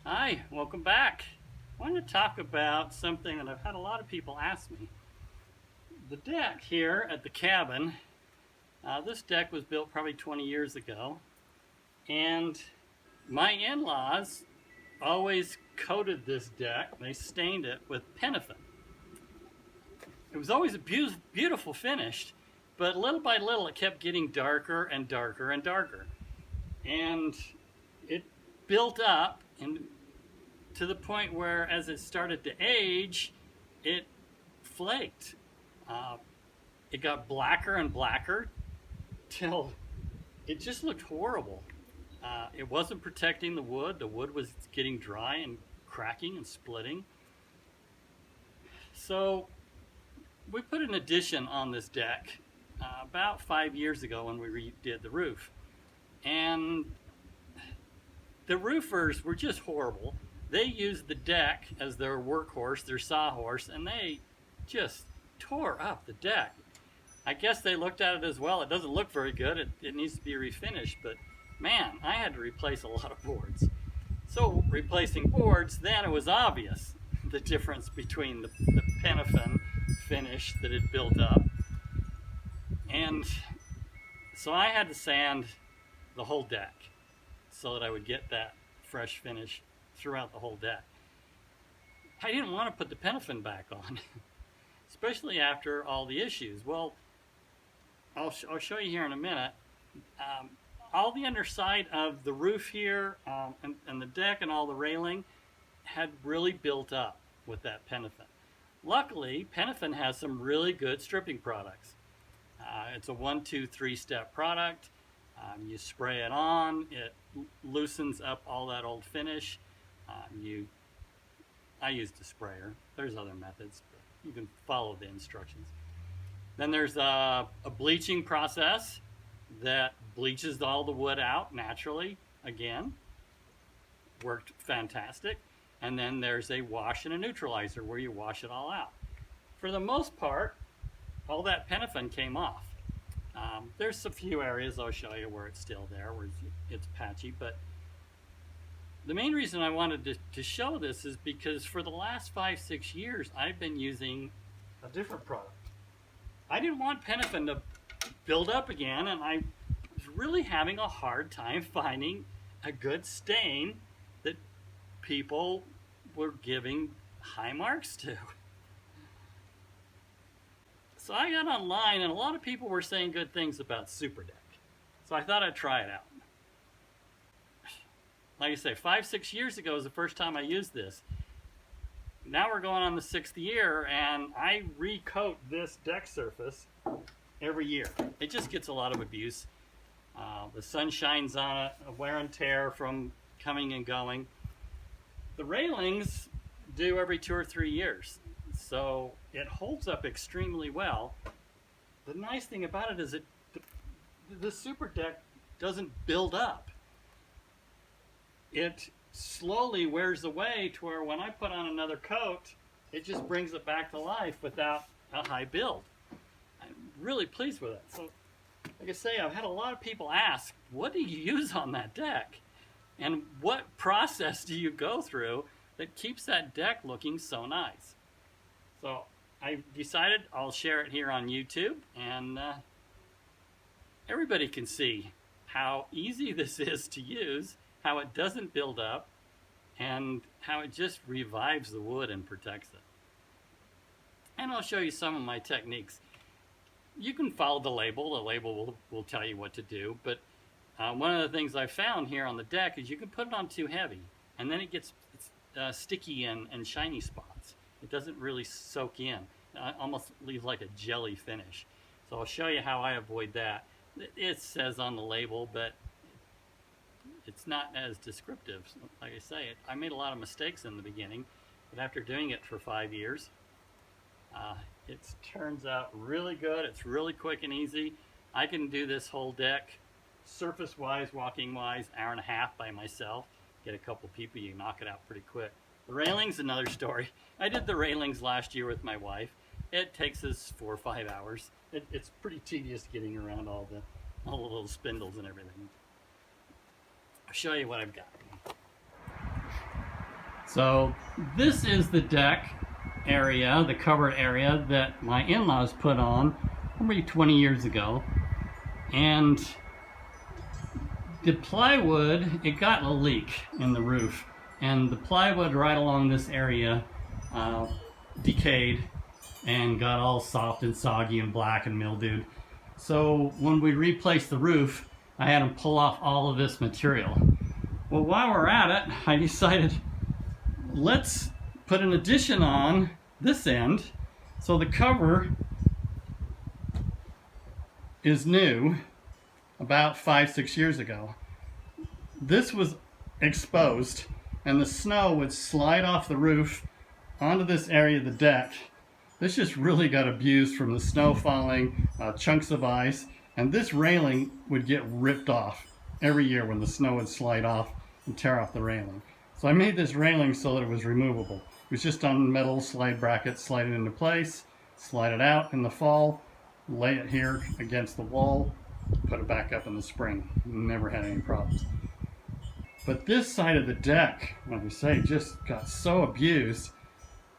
Hi, welcome back. I want to talk about something that I've had a lot of people ask me. The deck here at the cabin, this deck was built probably 20 years ago, and my in-laws always coated this deck. They stained it with paraffin. It was always a beautiful finish, but little by little it kept getting darker and darker and darker. And it built up and to the point where as it started to age, it flaked. Uh, it got blacker and blacker till it just looked horrible. It wasn't protecting the wood. The wood was getting dry and cracking and splitting. So we put an addition on this deck about 5 years ago when we redid the roof. And the roofers were just horrible. They used the deck as their workhorse, their sawhorse, and they just tore up the deck. I guess they looked at it as well. It doesn't look very good. It needs to be refinished, but man, I had to replace a lot of boards. So replacing boards, then it was obvious the difference between the paraffin finish that had built up. And so I had to sand the whole deck so that I would get that fresh finish throughout the whole deck. I didn't want to put the paraffin back on, especially after all the issues. Well, I'll show you here in a minute. All the underside of the roof here and the deck and all the railing had really built up with that paraffin. Luckily, paraffin has some really good stripping products. It's a 1, 2, 3-step product. You spray it on, it loosens up all that old finish. I used a sprayer. There's other methods, but you can follow the instructions. Then there's a bleaching process that bleaches all the wood out naturally. Again, worked fantastic. And then there's a wash and a neutralizer where you wash it all out. For the most part, all that paraffin came off. There's a few areas I'll show you where it's still there, where it's patchy, but the main reason I wanted to show this is because for the last 5-6 years, I've been using a different product. I didn't want paraffin to build up again, and I was really having a hard time finding a good stain that people were giving high marks to. So I got online, and a lot of people were saying good things about Super Deck. So I thought I'd try it out. Like I say, 5-6 years ago was the first time I used this. Now we're going on the 6th year, and I recoat this deck surface every year. It just gets a lot of abuse. The sun shines on it, a wear and tear from coming and going. The railings do every 2 or 3 years. So it holds up extremely well. The nice thing about it is the Super Deck doesn't build up. It slowly wears away to where when I put on another coat, it just brings it back to life without a high build. I'm really pleased with it. So, like I say, I've had a lot of people ask, what do you use on that deck? And what process do you go through that keeps that deck looking so nice? So I decided I'll share it here on YouTube, and everybody can see how easy this is to use, how it doesn't build up, and how it just revives the wood and protects it. And I'll show you some of my techniques. You can follow the label. The label will tell you what to do, but one of the things I found here on the deck is you can put it on too heavy, and then it gets sticky and shiny spots. It doesn't really soak in. Almost leaves like a jelly finish. So I'll show you how I avoid that. It says on the label, but it's not as descriptive. Like I say, I made a lot of mistakes in the beginning, but after doing it for 5 years, it turns out really good. It's really quick and easy. I can do this whole deck surface-wise, walking-wise, hour and a half by myself. Get a couple people, you knock it out pretty quick. The railing's another story. I did the railings last year with my wife. It takes us 4 or 5 hours. It's pretty tedious getting around all the little spindles and everything. I'll show you what I've got. So this is the deck area, the covered area that my in-laws put on probably 20 years ago. And the plywood, it got a leak in the roof. And the plywood right along this area decayed and got all soft and soggy and black and mildewed. So when we replaced the roof, I had them pull off all of this material. Well, while we're at it, I decided let's put an addition on this end. So the cover is new, about 5-6 years ago. This was exposed and the snow would slide off the roof onto this area of the deck. This just really got abused from the snow falling, chunks of ice, and this railing would get ripped off every year when the snow would slide off and tear off the railing. So I made this railing so that it was removable. It was just on metal slide brackets, slide it into place, slide it out in the fall, lay it here against the wall, put it back up in the spring. Never had any problems. But this side of the deck, like I say, just got so abused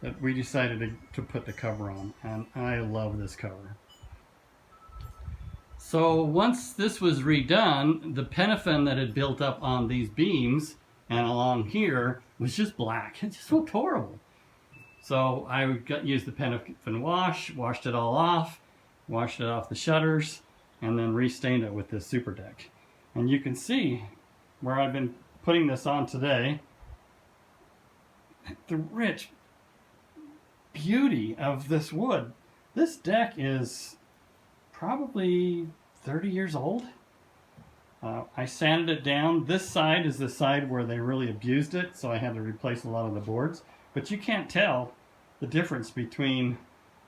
that we decided to put the cover on, and I love this cover. So once this was redone, the paraffin that had built up on these beams and along here was just black. It just looked horrible. So I used the paraffin wash, washed it all off, washed it off the shutters, and then restained it with this super deck. And you can see where I've been putting this on today, the rich beauty of this wood. This deck is probably 30 years old. I sanded it down. This side is the side where they really abused it, so I had to replace a lot of the boards. But you can't tell the difference between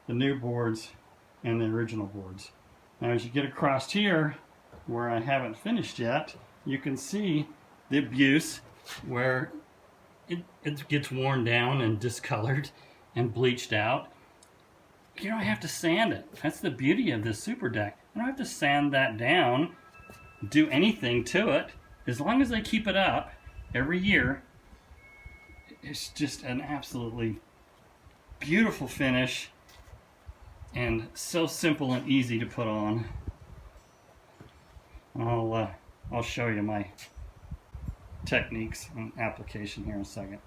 the new boards and the original boards. Now as you get across here, where I haven't finished yet, you can see the abuse where it gets worn down and discolored and bleached out. You don't have to sand it. That's the beauty of this super deck. I don't have to sand that down, do anything to it. As long as I keep it up every year, it's just an absolutely beautiful finish and so simple and easy to put on. I'll show you my techniques and application here in a second.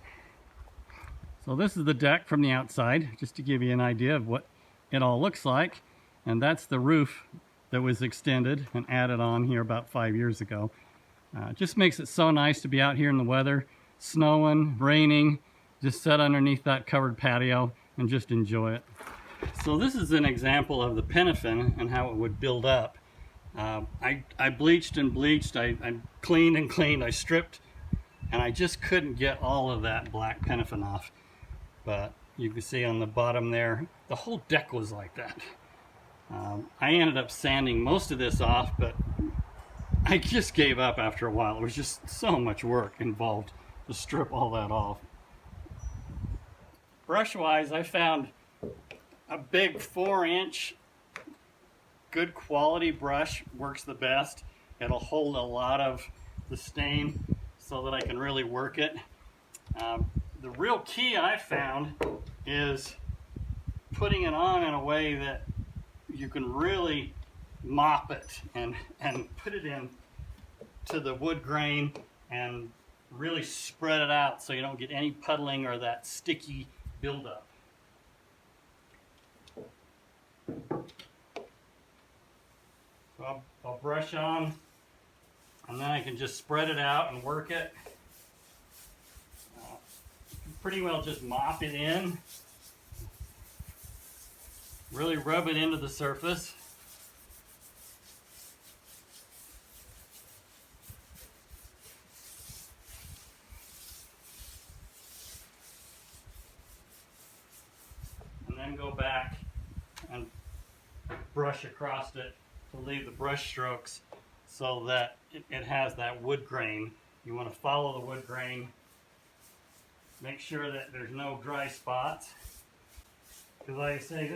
So this is the deck from the outside, just to give you an idea of what it all looks like. And that's the roof that was extended and added on here about 5 years ago. Just makes it so nice to be out here in the weather, snowing, raining, just sit underneath that covered patio and just enjoy it. So this is an example of the paraffin and how it would build up. I bleached and bleached, I cleaned and cleaned, I stripped, and I just couldn't get all of that black paraffin off. But you can see on the bottom there, the whole deck was like that. I ended up sanding most of this off, but I just gave up after a while. It was just so much work involved to strip all that off. Brush-wise, I found a big 4-inch good quality brush works the best. It'll hold a lot of the stain so that I can really work it. The real key I found is putting it on in a way that you can really mop it and put it in to the wood grain and really spread it out so you don't get any puddling or that sticky buildup. So I'll brush on, and then I can just spread it out and work it. Pretty well just mop it in. Really rub it into the surface. And then go back and brush across it to leave the brush strokes so that it has that wood grain. You want to follow the wood grain. Make sure that there's no dry spots. Because like I say,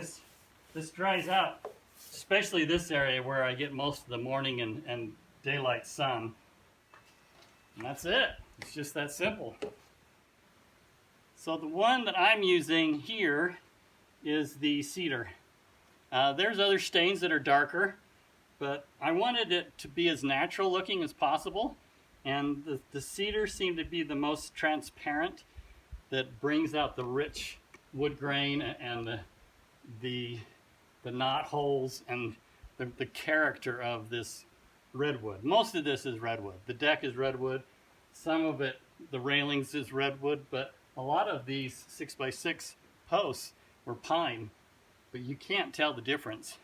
this dries out, especially this area where I get most of the morning and daylight sun. And that's it. It's just that simple. So the one that I'm using here is the cedar. There's other stains that are darker, but I wanted it to be as natural looking as possible, and the cedar seemed to be the most transparent, that brings out the rich wood grain and the knot holes and the character of this redwood. Most of this is redwood. The deck is redwood. Some of it, the railings, is redwood, but a lot of these 6x6 posts were pine, but you can't tell the difference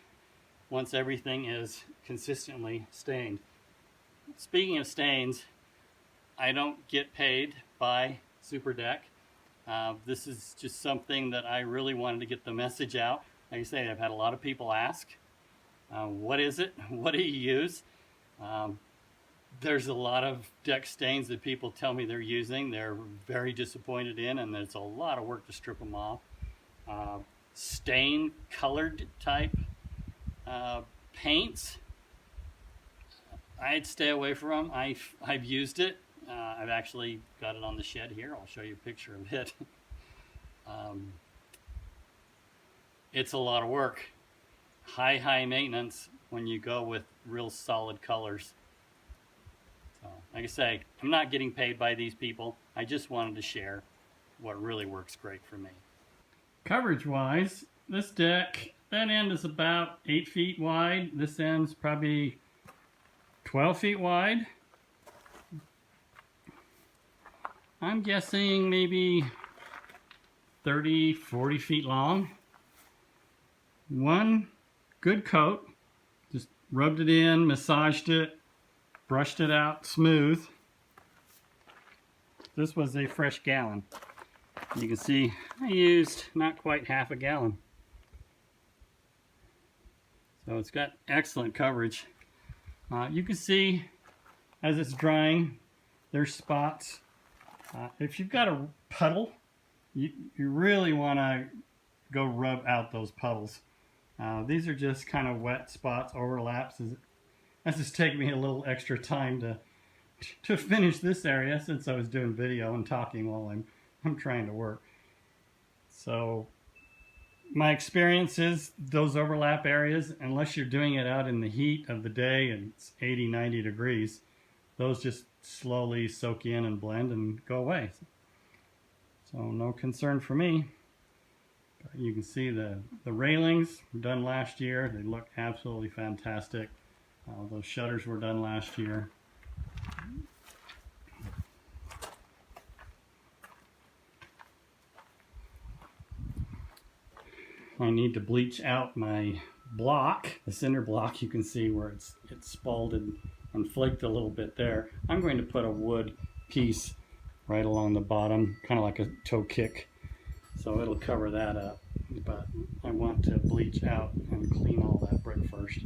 once everything is consistently stained. Speaking of stains, I don't get paid by Super Deck. This is just something that I really wanted to get the message out. Like I say, I've had a lot of people ask, what is it? What do you use? There's a lot of deck stains that people tell me they're using. They're very disappointed in, and it's a lot of work to strip them off. Stain colored type paints, I'd stay away from them. I've used it. I've actually got it on the shed here. I'll show you a picture of it. It's a lot of work. High maintenance when you go with real solid colors. So, like I say, I'm not getting paid by these people. I just wanted to share what really works great for me. Coverage wise, this deck, that end is about 8 feet wide. This end's probably 12 feet wide. I'm guessing maybe 30, 40 feet long. One good coat, just rubbed it in, massaged it, brushed it out smooth. This was a fresh gallon. You can see I used not quite half a gallon. So it's got excellent coverage. You can see as it's drying, there's spots. If you've got a puddle, you really want to go rub out those puddles. These are just kind of wet spots, overlaps. That's just taking me a little extra time to finish this area, since I was doing video and talking while I'm trying to work. So my experience is those overlap areas, unless you're doing it out in the heat of the day and it's 80, 90 degrees, those just slowly soak in and blend and go away. So no concern for me. But you can see the railings were done last year. They look absolutely fantastic. Those shutters were done last year. I need to bleach out my block, the cinder block. You can see where it's spalded and flaked a little bit there. I'm going to put a wood piece right along the bottom, kind of like a toe kick, so it'll cover that up. But I want to bleach out and clean all that brick first.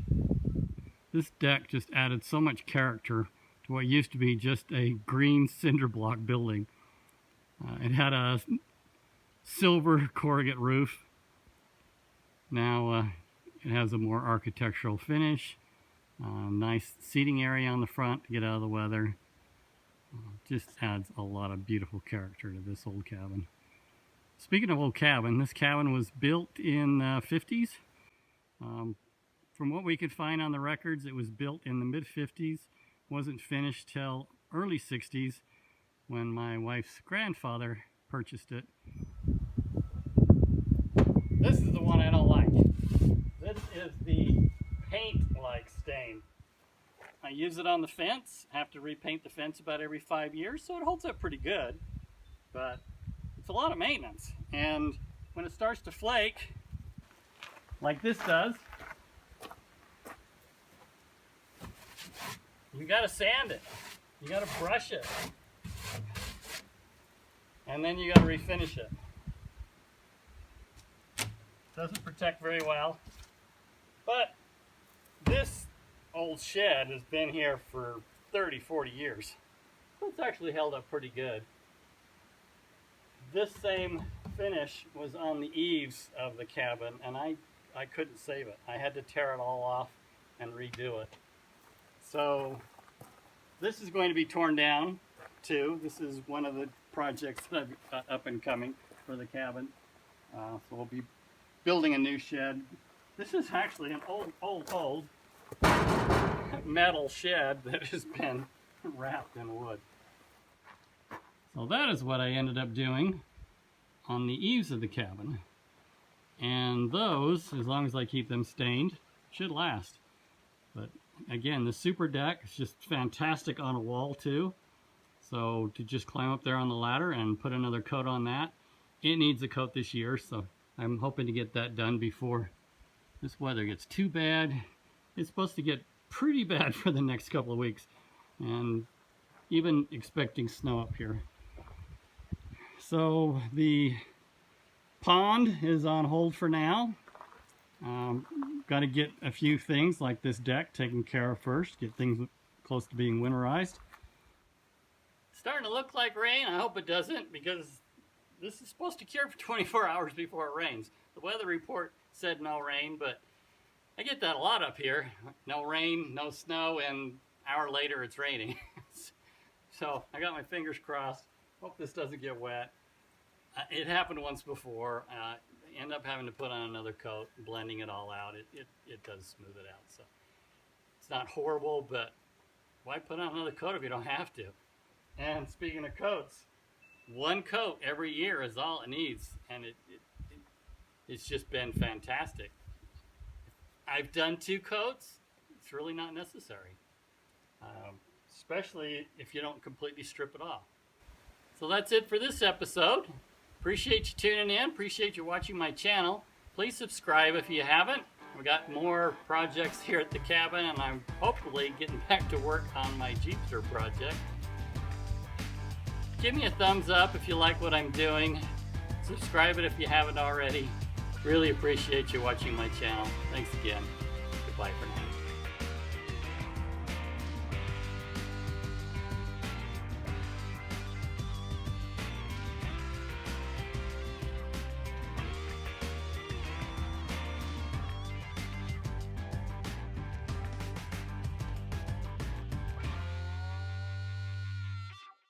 This deck just added so much character to what used to be just a green cinder block building. It had a silver corrugate roof. Now it has a more architectural finish. Nice seating area on the front to get out of the weather. Just adds a lot of beautiful character to this old cabin. Speaking of old cabin, this cabin was built in the 50s. From what we could find on the records, it was built in the mid-50s. Wasn't finished till early 60s when my wife's grandfather purchased it. This is the one I don't like. This is the paint-like stain. I use it on the fence. I have to repaint the fence about every 5 years, so it holds up pretty good. But it's a lot of maintenance. And when it starts to flake, like this does, you gotta sand it. You gotta brush it. And then you gotta refinish it. Doesn't protect very well. But this old shed has been here for 30, 40 years. So it's actually held up pretty good. This same finish was on the eaves of the cabin, and I couldn't save it. I had to tear it all off and redo it. So this is going to be torn down too. This is one of the projects that I've got up and coming for the cabin. So we'll be building a new shed. This is actually an old metal shed that has been wrapped in wood. So that is what I ended up doing on the eaves of the cabin. And those, as long as I keep them stained, should last. But again, the super deck is just fantastic on a wall too. So to just climb up there on the ladder and put another coat on that, it needs a coat this year, so I'm hoping to get that done before this weather gets too bad. It's supposed to get pretty bad for the next couple of weeks, and even expecting snow up here. So the pond is on hold for now. Got to get a few things like this deck taken care of first, get things close to being winterized. Starting to look like rain. I hope it doesn't, because this is supposed to cure for 24 hours before it rains. The weather report said no rain, but I get that a lot up here. No rain, no snow, and an hour later it's raining. So I got my fingers crossed. Hope this doesn't get wet. It happened once before. End up having to put on another coat, blending it all out. It does smooth it out. So it's not horrible, but why put on another coat if you don't have to? And speaking of coats, one coat every year is all it needs, and it's just been fantastic. I've done 2 coats. It's really not necessary, especially if you don't completely strip it off. So that's it for this episode. Appreciate you tuning in. Appreciate you watching my channel. Please subscribe if you haven't. We've got more projects here at the cabin, and I'm hopefully getting back to work on my Jeepster project. Give me a thumbs up if you like what I'm doing. Subscribe it if you haven't already. Really appreciate you watching my channel. Thanks again. Goodbye for now.